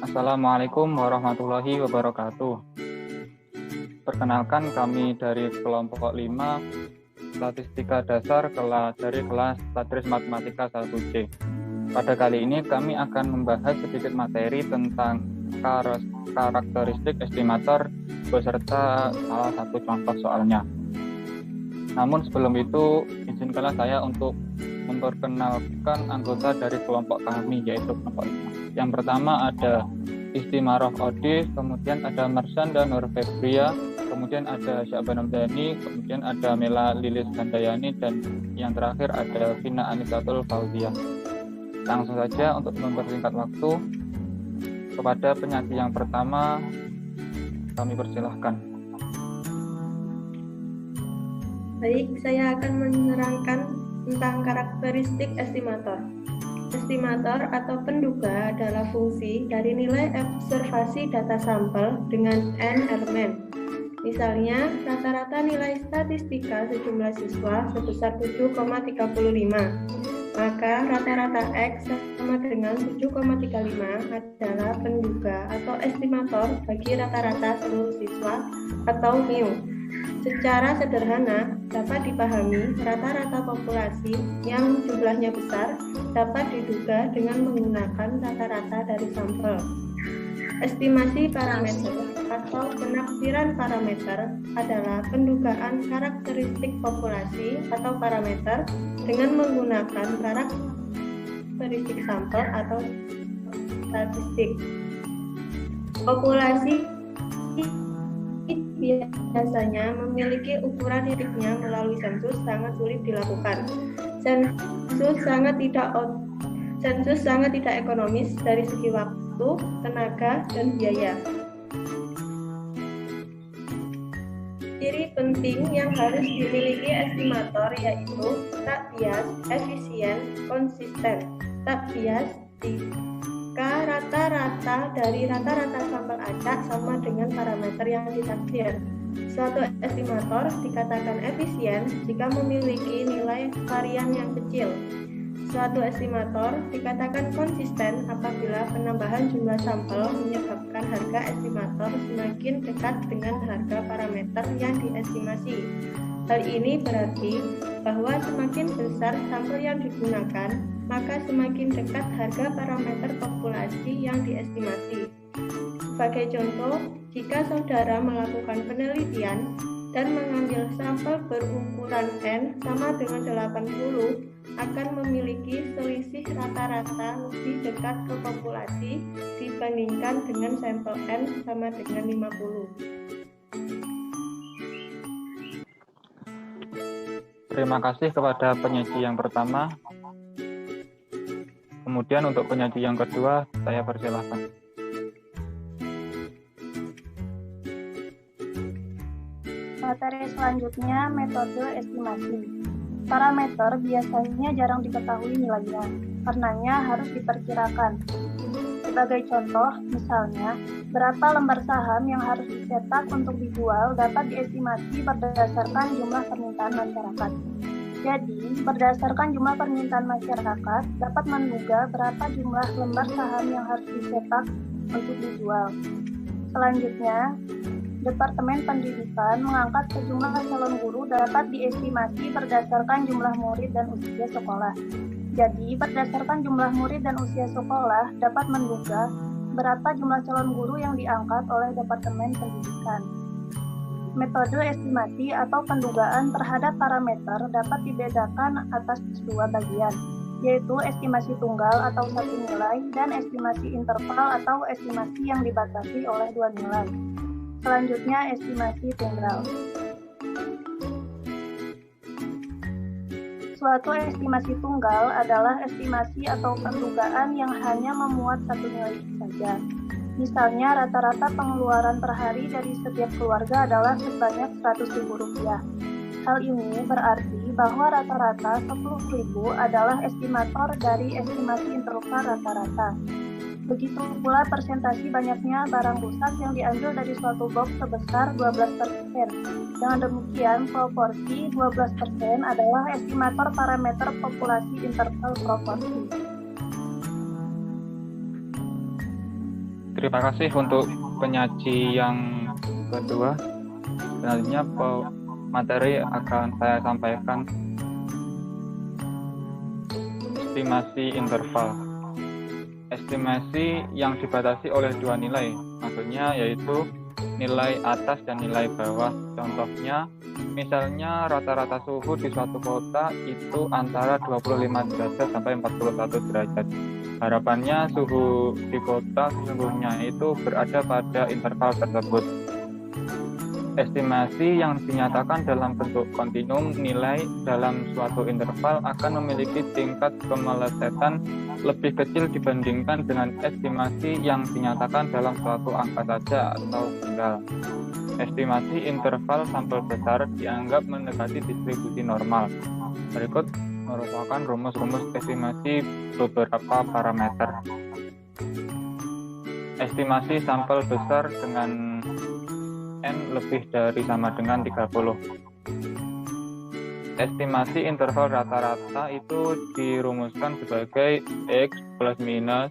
Assalamualaikum warahmatullahi wabarakatuh. Perkenalkan, kami dari kelompok 5 Statistika Dasar dari kelas Tadris Matematika 1C. Pada kali ini kami akan membahas sedikit materi tentang karakteristik estimator beserta salah satu contoh soalnya. Namun sebelum itu, izinkanlah saya untuk memperkenalkan anggota dari kelompok kami, yaitu kelompok 5. Yang pertama ada Istimaroh Odi, kemudian ada Marsanda Nur Febria, kemudian ada Sya'ban Hamdani, kemudian ada Mela Lilis Handayani, dan yang terakhir ada Vina Anisatul Fauziyah. Langsung saja untuk mempersingkat waktu, kepada penyaji yang pertama kami persilahkan. Baik, saya akan menerangkan tentang karakteristik estimator. Estimator atau penduga adalah fungsi dari nilai observasi data sampel dengan n elemen. Misalnya, rata-rata nilai statistika sejumlah siswa sebesar 7,35. Maka rata-rata X sama dengan 7,35 adalah penduga atau estimator bagi rata-rata seluruh siswa atau mu. Secara sederhana, dapat dipahami rata-rata populasi yang jumlahnya besar dapat diduga dengan menggunakan rata-rata dari sampel. Estimasi parameter atau penafsiran parameter adalah pendugaan karakteristik populasi atau parameter dengan menggunakan karakteristik sampel atau statistik. Populasi biasanya memiliki ukuran titiknya melalui sensus sangat sulit dilakukan. Sensus sangat tidak ekonomis dari segi waktu, tenaga, dan biaya. Ciri penting yang harus dimiliki estimator yaitu tak bias, efisien, konsisten. Tak bias jika rata-rata dari rata-rata sampel acak sama dengan parameter yang ditaksir. Suatu estimator dikatakan efisien jika memiliki nilai varian yang kecil. Suatu estimator dikatakan konsisten apabila penambahan jumlah sampel menyebabkan harga estimator semakin dekat dengan harga parameter yang diestimasi. Hal ini berarti bahwa semakin besar sampel yang digunakan, maka semakin dekat harga parameter populasi yang diestimasi. Sebagai contoh, jika saudara melakukan penelitian dan mengambil sampel berukuran N sama dengan 80, akan memiliki selisih rata-rata lebih dekat ke populasi dibandingkan dengan sampel N sama dengan 50. Terima kasih kepada penyaji yang pertama. Kemudian untuk penyaji yang kedua, saya persilahkan. Materi selanjutnya, metode estimasi. Parameter biasanya jarang diketahui nilainya, karenanya harus diperkirakan. Sebagai contoh, misalnya, berapa lembar saham yang harus dicetak untuk dijual dapat diestimasi berdasarkan jumlah permintaan masyarakat. Jadi, berdasarkan jumlah permintaan masyarakat, dapat menduga berapa jumlah lembar saham yang harus dicetak untuk dijual. Selanjutnya, Departemen Pendidikan mengangkat sejumlah calon guru dapat diestimasi berdasarkan jumlah murid dan usia sekolah. Jadi, berdasarkan jumlah murid dan usia sekolah, dapat menduga berapa jumlah calon guru yang diangkat oleh Departemen Pendidikan. Metode estimasi atau pendugaan terhadap parameter dapat dibedakan atas dua bagian, yaitu estimasi tunggal atau satu nilai dan estimasi interval atau estimasi yang dibatasi oleh dua nilai. Selanjutnya, estimasi tunggal. Suatu estimasi tunggal adalah estimasi atau pendugaan yang hanya memuat satu nilai saja. Misalnya, rata-rata pengeluaran per hari dari setiap keluarga adalah sebanyak Rp100.000. Hal ini berarti bahwa rata-rata 10.000 adalah estimator dari estimasi interval rata-rata. Begitu pula persentasi banyaknya barang rusak yang diambil dari suatu box sebesar 12%. Dengan demikian, proporsi 12% adalah estimator parameter populasi interval proporsi. Terima kasih untuk penyaji yang kedua. Selanjutnya materi akan saya sampaikan estimasi interval. Estimasi yang dibatasi oleh dua nilai, maksudnya yaitu nilai atas dan nilai bawah. Contohnya, misalnya rata-rata suhu di suatu kota itu antara 25 derajat sampai 41 derajat. Harapannya suhu di kota sesungguhnya itu berada pada interval tersebut. Estimasi yang dinyatakan dalam bentuk kontinum nilai dalam suatu interval akan memiliki tingkat kemelesetan lebih kecil dibandingkan dengan estimasi yang dinyatakan dalam suatu angka saja atau tunggal. Estimasi interval sampel besar dianggap mendekati distribusi normal. Berikut merupakan rumus-rumus estimasi beberapa parameter. Estimasi sampel besar dengan N lebih dari sama dengan 30. Estimasi interval rata-rata itu dirumuskan sebagai X plus minus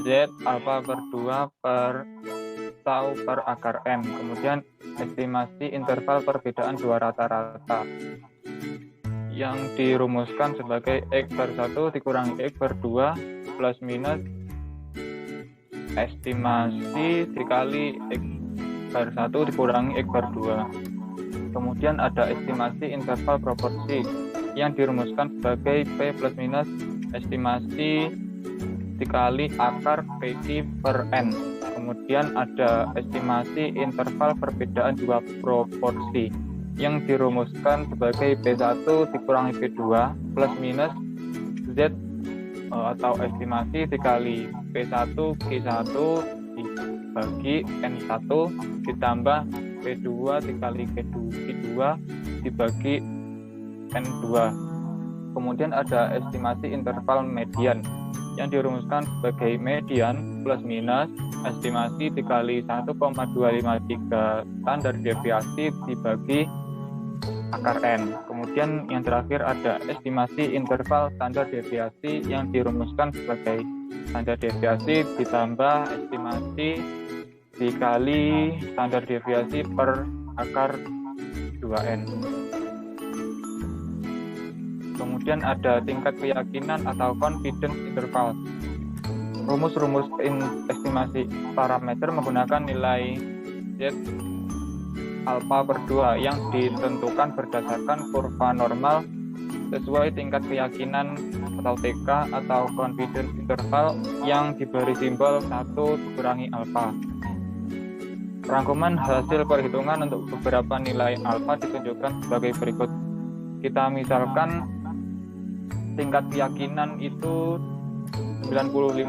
Z alfa per 2 per tau per akar M. Kemudian estimasi interval perbedaan dua rata-rata yang dirumuskan sebagai X per 1 dikurangi X per 2 plus minus estimasi dikali X per 1 dikurangi X per 2. Kemudian ada estimasi interval proporsi yang dirumuskan sebagai P plus minus estimasi dikali akar PI per N. Kemudian ada estimasi interval perbedaan dua proporsi yang dirumuskan sebagai P1 dikurangi P2 plus minus Z atau estimasi dikali P1 G1 dibagi N1 ditambah P2 dikali G2 dibagi N2. Kemudian ada estimasi interval median yang dirumuskan sebagai median plus minus estimasi dikali 1,253 standar deviasi dibagi akar N. Kemudian yang terakhir ada estimasi interval standar deviasi yang dirumuskan sebagai standar deviasi ditambah estimasi dikali standar deviasi per akar 2N. Kemudian ada tingkat keyakinan atau confidence interval. Rumus-rumus estimasi parameter menggunakan nilai Z alfa per 2 yang ditentukan berdasarkan kurva normal sesuai tingkat keyakinan atau TK atau confidence interval yang diberi simbol 1 dikurangi alfa. Rangkuman hasil perhitungan untuk beberapa nilai alfa ditunjukkan sebagai berikut. Kita misalkan tingkat keyakinan itu 95%,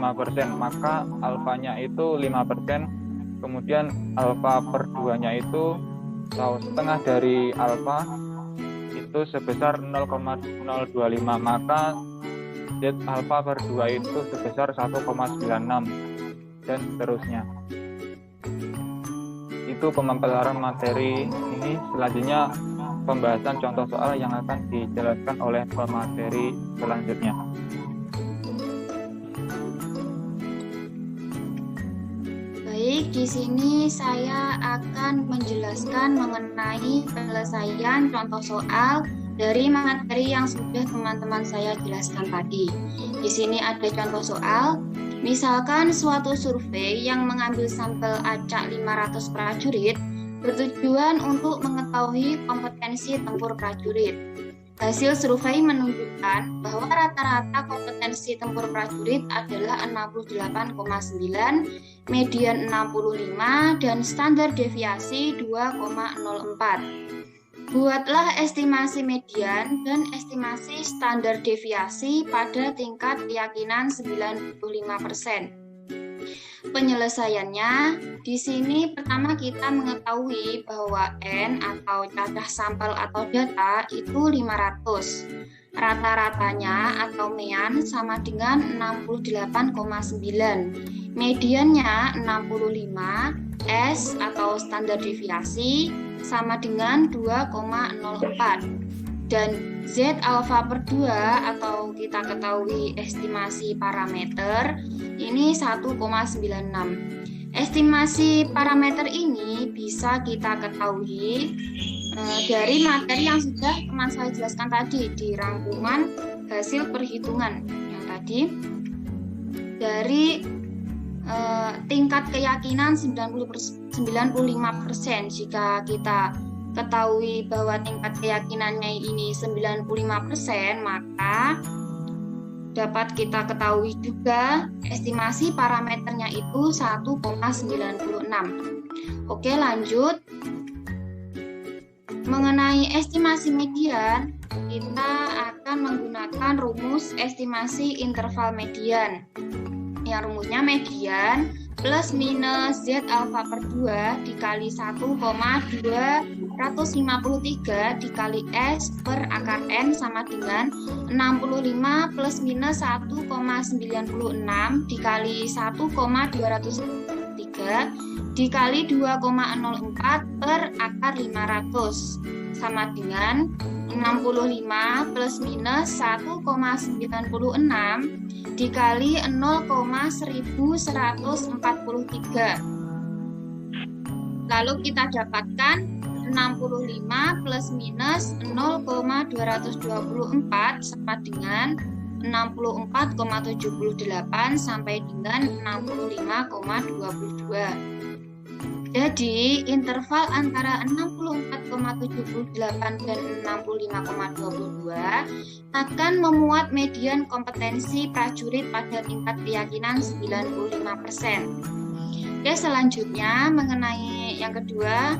maka alfanya itu 5%, kemudian alfa per 2-nya itu atau setengah dari alfa itu sebesar 0,025, maka Z alfa per 2 itu sebesar 1,96 dan seterusnya. Itu pemaparan materi ini. Selanjutnya pembahasan contoh soal yang akan dijelaskan oleh pemateri selanjutnya. Baik, di sini saya akan menjelaskan mengenai penyelesaian contoh soal dari materi yang sudah teman-teman saya jelaskan tadi. Di sini ada contoh soal, misalkan suatu survei yang mengambil sampel acak 500 prajurit bertujuan untuk mengetahui kompetensi tempur prajurit. Hasil survei menunjukkan bahwa rata-rata kompetensi tempur prajurit adalah 68,9, median 65, dan standar deviasi 2,04. Buatlah estimasi median dan estimasi standar deviasi pada tingkat keyakinan 95%. Penyelesaiannya, di sini pertama kita mengetahui bahwa N atau cacah sampel atau data itu 500. Rata-ratanya atau mean sama dengan 68,9. Mediannya 65, S atau standar deviasi sama dengan 2,04. Dan Z alfa per 2 atau kita ketahui estimasi parameter ini 1,96. Estimasi parameter ini bisa kita ketahui dari materi yang sudah teman saya jelaskan tadi di rangkuman hasil perhitungan yang tadi. Dari tingkat keyakinan 95%, jika kita ketahui bahwa tingkat keyakinannya ini 95%, maka dapat kita ketahui juga estimasi parameternya itu 1,96. Oke, lanjut. Mengenai estimasi median, kita akan menggunakan rumus estimasi interval median. Yang rumusnya median plus minus Z alfa per 2 dikali 1,253 dikali S per akar N sama dengan 65 plus minus 1,96 dikali 1,203 dikali 2,04 per akar 500 sama dengan 65 plus minus 1,96 dikali 0,1143. Lalu kita dapatkan 65 plus minus 0,224 sama dengan 64,78 sampai dengan 65,22. Jadi, interval antara 64,78 dan 65,22 akan memuat median kompetensi prajurit pada tingkat keyakinan 95%. Oke, selanjutnya mengenai yang kedua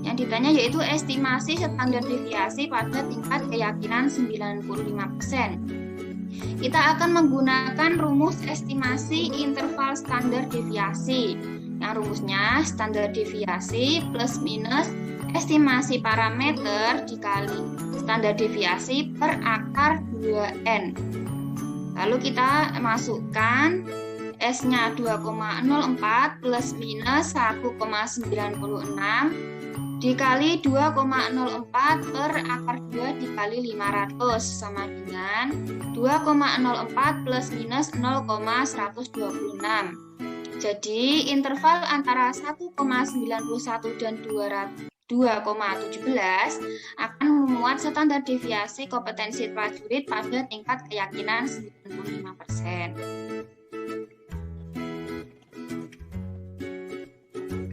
yang ditanya yaitu estimasi standar deviasi pada tingkat keyakinan 95%. Kita akan menggunakan rumus estimasi interval standar deviasi. Yang rumusnya standar deviasi plus minus estimasi parameter dikali standar deviasi per akar 2N. Lalu kita masukkan S-nya 2,04 plus minus 1,96 dikali 2,04 per akar 2 dikali 500 sama dengan 2,04 plus minus 0,126. Jadi, interval antara 1,91 dan 2,17 akan memuat standar deviasi kompetensi prajurit pada tingkat keyakinan 95%.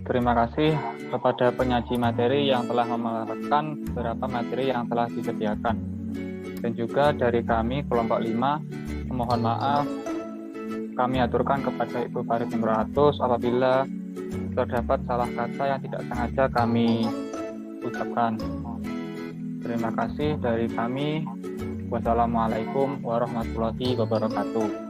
Terima kasih kepada penyaji materi yang telah memaparkan beberapa materi yang telah disediakan. Dan juga dari kami, kelompok 5, mohon maaf kami aturkan kepada Ibu Farid Imratus apabila terdapat salah kata yang tidak sengaja kami ucapkan. Terima kasih dari kami. Wassalamualaikum warahmatullahi wabarakatuh.